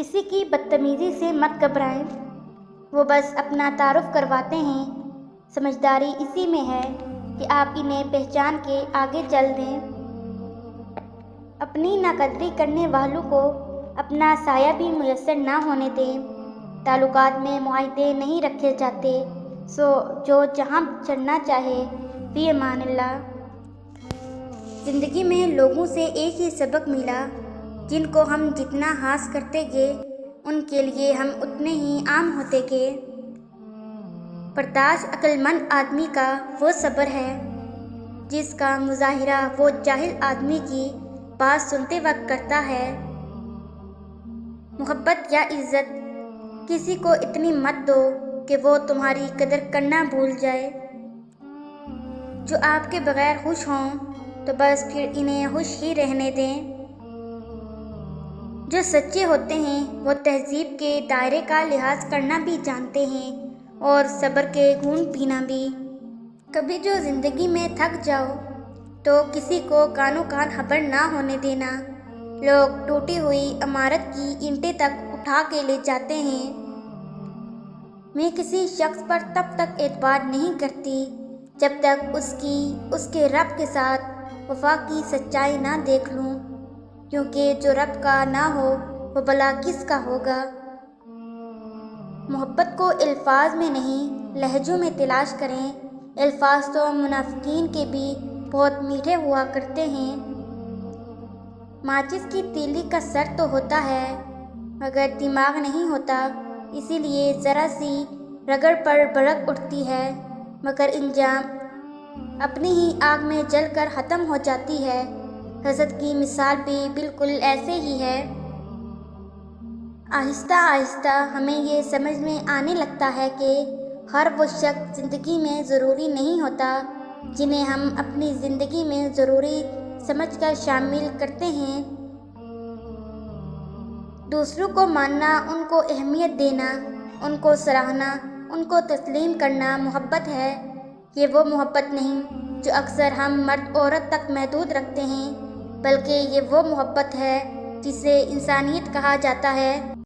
کسی کی بدتمیزی سے مت گھبرائیں، وہ بس اپنا تعارف کرواتے ہیں۔ سمجھداری اسی میں ہے کہ آپ انہیں پہچان کے آگے چل دیں۔ اپنی ناقدری کرنے والوں کو اپنا سایہ بھی میسر نہ ہونے دیں۔ تعلقات میں معاہدے نہیں رکھے جاتے، سو جو جہاں چڑھنا چاہے۔ فی امان اللہ۔ زندگی میں لوگوں سے ایک ہی سبق ملا، جن کو ہم جتنا ہاس کرتے گئے ان کے لیے ہم اتنے ہی عام ہوتے گئے۔ برداشت عقل مند آدمی کا وہ صبر ہے جس کا مظاہرہ وہ جاہل آدمی کی بات سنتے وقت کرتا ہے۔ محبت یا عزت کسی کو اتنی مت دو کہ وہ تمہاری قدر کرنا بھول جائے۔ جو آپ کے بغیر خوش ہوں تو بس پھر انہیں خوش ہی رہنے دیں۔ جو سچے ہوتے ہیں وہ تہذیب کے دائرے کا لحاظ کرنا بھی جانتے ہیں اور صبر کے گھونٹ پینا بھی۔ کبھی جو زندگی میں تھک جاؤ تو کسی کو کانوں کان خبر نہ ہونے دینا۔ لوگ ٹوٹی ہوئی عمارت کی اینٹیں تک اٹھا کے لے جاتے ہیں۔ میں کسی شخص پر تب تک اعتبار نہیں کرتی جب تک اس کے رب کے ساتھ وفا کی سچائی نہ دیکھ لوں، کیونکہ جو رب کا نہ ہو وہ بھلا کس کا ہوگا۔ محبت کو الفاظ میں نہیں لہجوں میں تلاش کریں۔ الفاظ تو منافقین کے بھی بہت میٹھے ہوا کرتے ہیں۔ ماچس کی تیلی کا سر تو ہوتا ہے مگر دماغ نہیں ہوتا، اسی لیے ذرا سی رگڑ پر بھڑک اٹھتی ہے مگر انجام اپنی ہی آگ میں جل کر ختم ہو جاتی ہے۔ حسد کی مثال بھی بالکل ایسے ہی ہے۔ آہستہ آہستہ ہمیں یہ سمجھ میں آنے لگتا ہے کہ ہر وہ شخص زندگی میں ضروری نہیں ہوتا جنہیں ہم اپنی زندگی میں ضروری سمجھ کر شامل کرتے ہیں۔ دوسروں کو ماننا، ان کو اہمیت دینا، ان کو سراہنا، ان کو تسلیم کرنا محبت ہے۔ یہ وہ محبت نہیں جو اکثر ہم مرد عورت تک محدود رکھتے ہیں، بلکہ یہ وہ محبت ہے جسے انسانیت کہا جاتا ہے۔